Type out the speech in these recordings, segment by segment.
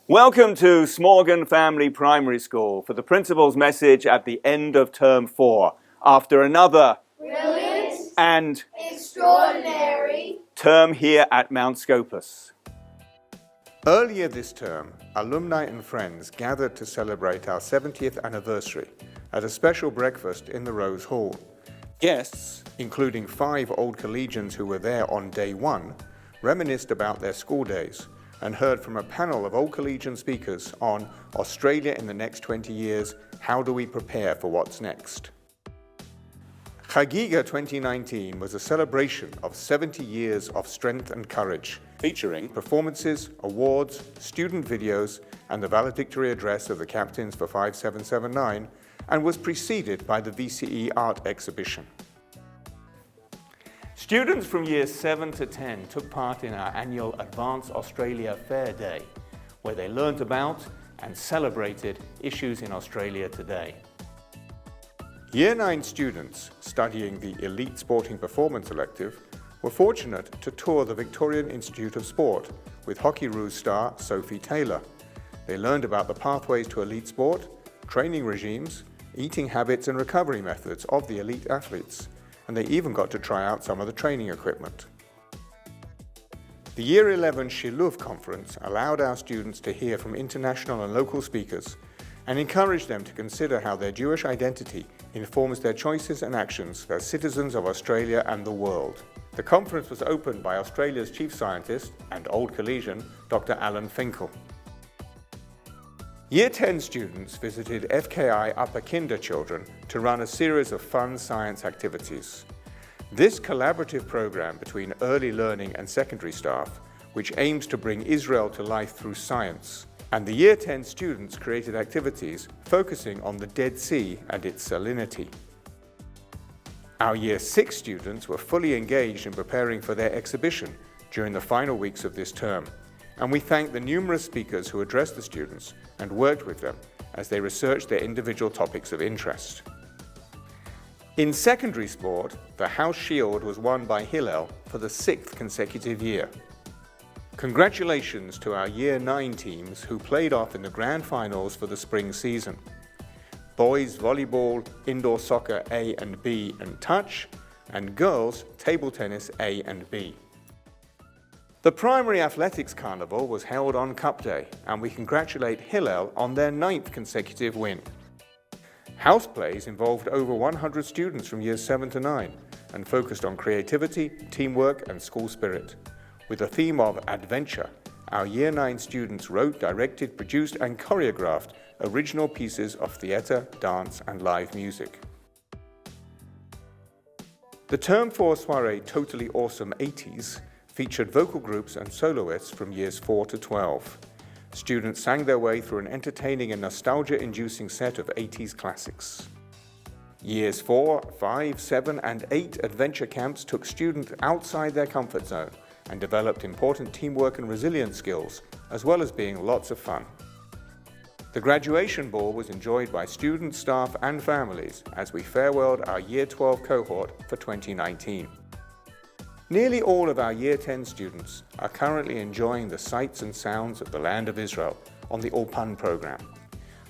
Welcome to Smorgon Family Primary School for the principal's message at the end of Term 4, after another brilliant and extraordinary term here at Mount Scopus. Earlier this term, alumni and friends gathered to celebrate our 70th anniversary at a special breakfast in the Rose Hall. Guests, including 5 old collegians who were there on day 1, reminisced about their school days and heard from a panel of old collegian speakers on Australia in the next 20 years, how do we prepare for what's next? Chagiga 2019 was a celebration of 70 years of strength and courage, featuring performances, awards, student videos, and the valedictory address of the captains for 5779, and was preceded by the VCE art exhibition. Students from years 7 to 10 took part in our annual Advance Australia Fair Day, where they learnt about and celebrated issues in Australia today. Year 9 students studying the Elite Sporting Performance elective were fortunate to tour the Victorian Institute of Sport with Hockeyroos star Sophie Taylor. They learned about the pathways to elite sport, training regimes, eating habits and recovery methods of the elite athletes, and they even got to try out some of the training equipment. The Year 11 Shiluv conference allowed our students to hear from international and local speakers and encouraged them to consider how their Jewish identity informs their choices and actions as citizens of Australia and the world. The conference was opened by Australia's chief scientist and old collegian, Dr. Alan Finkel. Year 10 students visited FKI Upper Kinder children to run a series of fun science activities. This collaborative program between early learning and secondary staff, which aims to bring Israel to life through science, and the Year 10 students created activities focusing on the Dead Sea and its salinity. Our Year 6 students were fully engaged in preparing for their exhibition during the final weeks of this term, and we thank the numerous speakers who addressed the students and worked with them as they researched their individual topics of interest. In secondary sport, the House Shield was won by Hillel for the 6th consecutive year. Congratulations to our Year 9 teams who played off in the grand finals for the spring season. Boys volleyball, indoor soccer A and B and touch, and girls table tennis A and B. The primary athletics carnival was held on Cup Day, and we congratulate Hillel on their 9th consecutive win. House plays involved over 100 students from years 7 to 9 and focused on creativity, teamwork and school spirit. With a theme of adventure, our Year 9 students wrote, directed, produced and choreographed original pieces of theatre, dance and live music. The Term 4 soiree Totally Awesome 80s featured vocal groups and soloists from years 4 to 12. Students sang their way through an entertaining and nostalgia-inducing set of 80s classics. Years 4, 5, 7 and 8 adventure camps took students outside their comfort zone and developed important teamwork and resilience skills, as well as being lots of fun. The graduation ball was enjoyed by students, staff and families as we farewelled our Year 12 cohort for 2019. Nearly all of our Year 10 students are currently enjoying the sights and sounds of the land of Israel on the Ulpan program.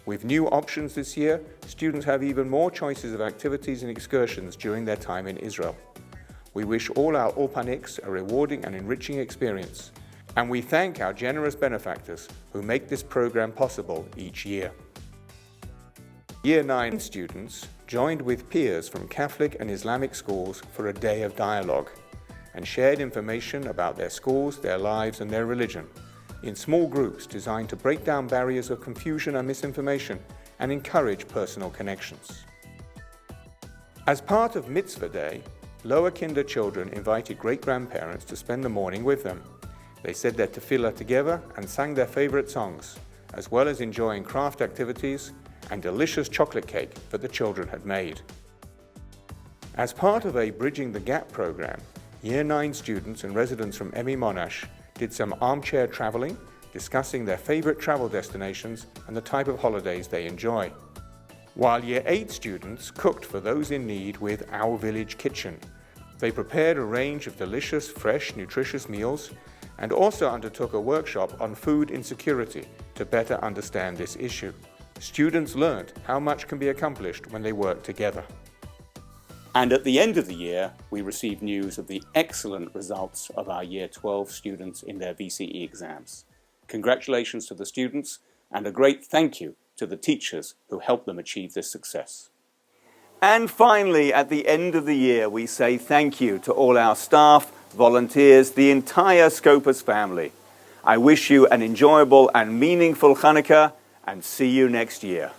With new options this year, students have even more choices of activities and excursions during their time in Israel. We wish all our Ulpaniks a rewarding and enriching experience, and we thank our generous benefactors who make this program possible each year. Year 9 students joined with peers from Catholic and Islamic schools for a day of dialogue and shared information about their schools, their lives and their religion in small groups designed to break down barriers of confusion and misinformation and encourage personal connections. As part of Mitzvah Day, lower kinder children invited great-grandparents to spend the morning with them. They said their tefillah together and sang their favorite songs, as well as enjoying craft activities and delicious chocolate cake that the children had made. As part of a Bridging the Gap program, Year 9 students and residents from Emi Monash did some armchair traveling, discussing their favorite travel destinations and the type of holidays they enjoy. while Year 8 students cooked for those in need with Our Village Kitchen. They prepared a range of delicious, fresh, nutritious meals and also undertook a workshop on food insecurity to better understand this issue. Students learned how much can be accomplished when they work together. And at the end of the year, we received news of the excellent results of our Year 12 students in their VCE exams. Congratulations to the students and a great thank you to the teachers who helped them achieve this success. And finally, at the end of the year, we say thank you to all our staff, volunteers, the entire Scopus family. I wish you an enjoyable and meaningful Hanukkah and see you next year.